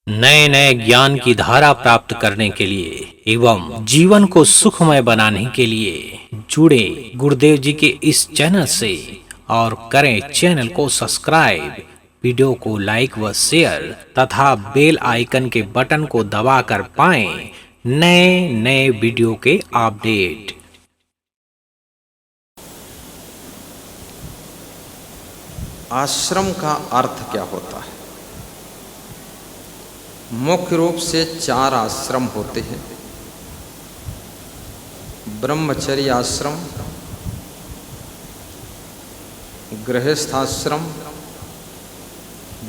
नए नए ज्ञान की धारा प्राप्त करने के लिए एवं जीवन को सुखमय बनाने के लिए जुड़े गुरुदेव जी के इस चैनल से और करें चैनल को सब्सक्राइब, वीडियो को लाइक व शेयर तथा बेल आइकन के बटन को दबाकर पाएं नए नए वीडियो के अपडेट। आश्रम का अर्थ क्या होता है? मुख्य रूप से 4 आश्रम होते हैं। ब्रह्मचर्य आश्रम, गृहस्थ आश्रम,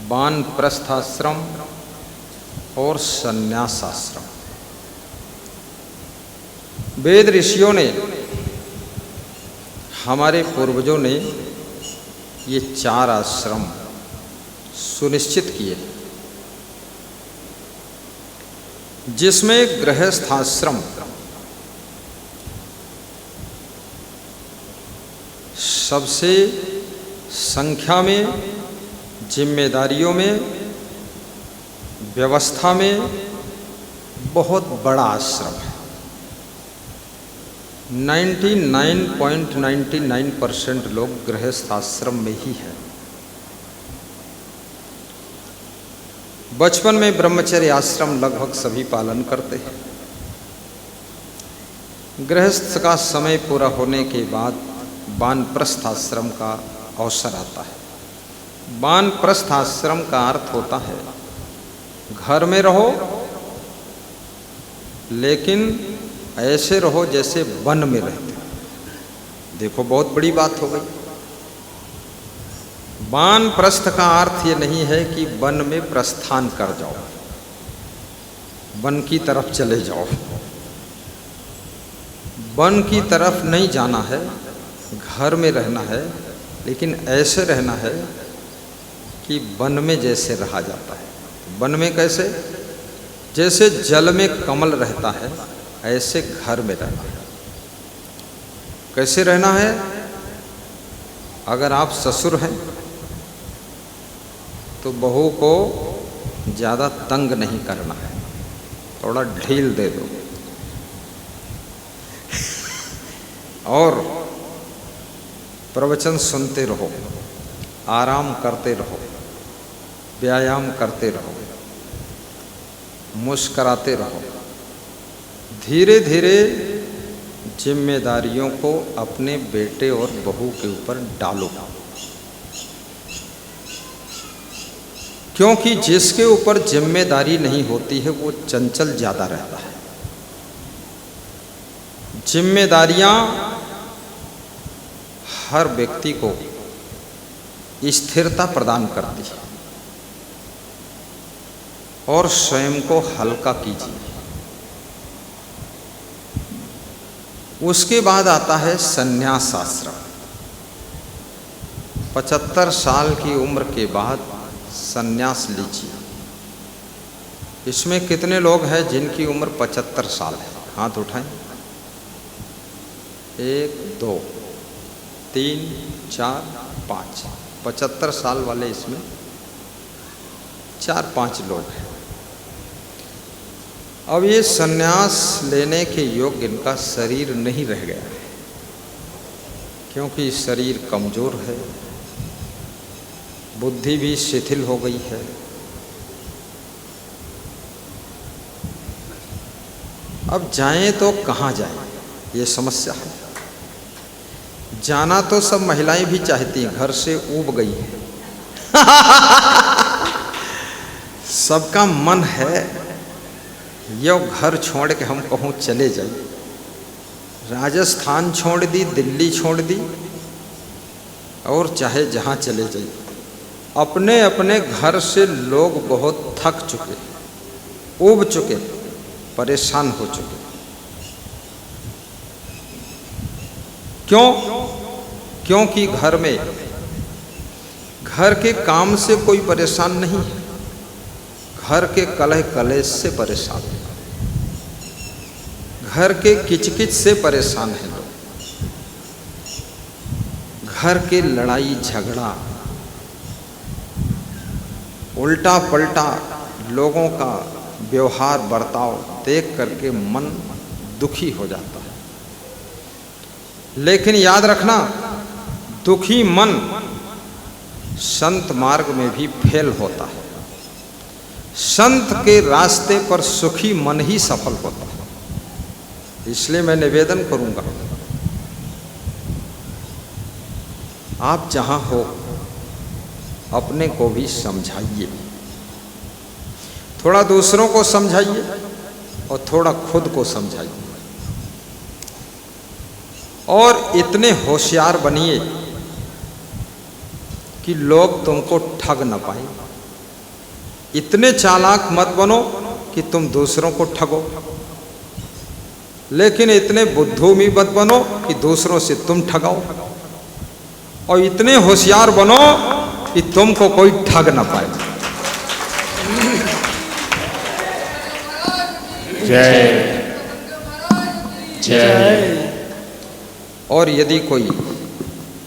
वानप्रस्थ आश्रम और संन्यास आश्रम। वेद ऋषियों ने, हमारे पूर्वजों ने ये 4 आश्रम सुनिश्चित किए, जिसमें गृहस्थ आश्रम सबसे संख्या में, जिम्मेदारियों में, व्यवस्था में बहुत बड़ा आश्रम है। 99.99% लोग गृहस्थ आश्रम में ही है। बचपन में ब्रह्मचर्य आश्रम लगभग सभी पालन करते हैं। गृहस्थ का समय पूरा होने के बाद वानप्रस्थ आश्रम का अवसर आता है। वानप्रस्थ आश्रम का अर्थ होता है घर में रहो, लेकिन ऐसे रहो जैसे वन में रहते। देखो, बहुत बड़ी बात हो गई। वानप्रस्थ का अर्थ ये नहीं है कि वन में प्रस्थान कर जाओ, वन की तरफ चले जाओ। वन की तरफ नहीं जाना है, घर में रहना है, लेकिन ऐसे रहना है कि वन में जैसे रहा जाता है। वन में कैसे? जैसे जल में कमल रहता है, ऐसे घर में रहना है। कैसे रहना है? अगर आप ससुर हैं तो बहू को ज़्यादा तंग नहीं करना है, थोड़ा ढील दे दो। और प्रवचन सुनते रहो, आराम करते रहो, व्यायाम करते रहो, मुस्कराते रहो। धीरे धीरे जिम्मेदारियों को अपने बेटे और बहू के ऊपर डालो, क्योंकि जिसके ऊपर जिम्मेदारी नहीं होती है वो चंचल ज़्यादा रहता है। जिम्मेदारियां हर व्यक्ति को स्थिरता प्रदान करती है और स्वयं को हल्का कीजिए। उसके बाद आता है संन्यास आश्रम। 75 साल की उम्र के बाद संन्यास लीजिए। इसमें कितने लोग हैं जिनकी उम्र 75 साल है? हाथ उठाएं। 1 2 3 4 5। 75 साल वाले इसमें 4-5 लोग हैं। अब ये संन्यास लेने के योग्य इनका शरीर नहीं रह गया है, क्योंकि शरीर कमज़ोर है, बुद्धि भी शिथिल हो गई है। अब जाएं तो कहाँ जाएं, ये समस्या है। जाना तो सब महिलाएं भी चाहती हैं, घर से ऊब गई हैं। सबका मन है यो घर छोड़ के हम कहूँ चले जाइए। राजस्थान छोड़ दी, दिल्ली छोड़ दी, और चाहे जहाँ चले जाइए। अपने अपने घर से लोग बहुत थक चुके, ऊब चुके, परेशान हो चुके। क्यों? क्योंकि घर के काम से कोई परेशान नहीं है, घर के कलह कलेश से परेशान है, घर के किचकिच से परेशान है लोग, घर के लड़ाई झगड़ा, उल्टा पलटा लोगों का व्यवहार बर्ताव देख करके मन दुखी हो जाता है। लेकिन याद रखना, दुखी मन संत मार्ग में भी फेल होता है। संत के रास्ते पर सुखी मन ही सफल होता है। इसलिए मैं निवेदन करूंगा, आप जहां हो अपने को भी समझाइए, थोड़ा दूसरों को समझाइए और थोड़ा खुद को समझाइए, और इतने होशियार बनिए कि लोग तुमको ठग न पाए। इतने चालाक मत बनो कि तुम दूसरों को ठगो, लेकिन इतने बुद्धू भी मत बनो कि दूसरों से तुम ठगाओ, और इतने होशियार बनो कि तुमको कोई ठग न पाए। जय जय। और यदि कोई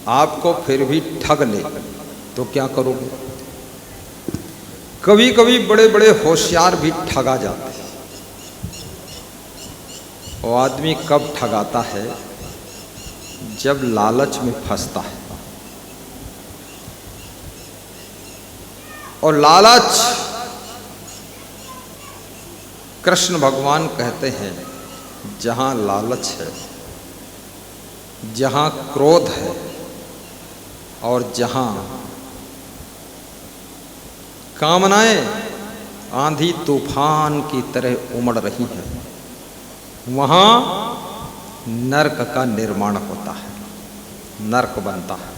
आपको फिर भी ठग ले तो क्या करोगे? कभी कभी बड़े बड़े होशियार भी ठगा जाते हैं। वो आदमी कब ठगाता है? जब लालच में फंसता है। और लालच, कृष्ण भगवान कहते हैं, जहां लालच है, जहां क्रोध है और जहां कामनाएं आंधी तूफान की तरह उमड़ रही हैं, वहां नरक का निर्माण होता है, नरक बनता है।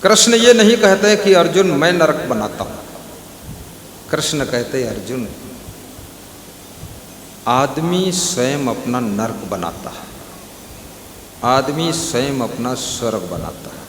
कृष्ण ये नहीं कहते कि अर्जुन मैं नरक बनाता हूं। कृष्ण कहते, अर्जुन आदमी स्वयं अपना नरक बनाता है, आदमी स्वयं अपना स्वर्ग बनाता है।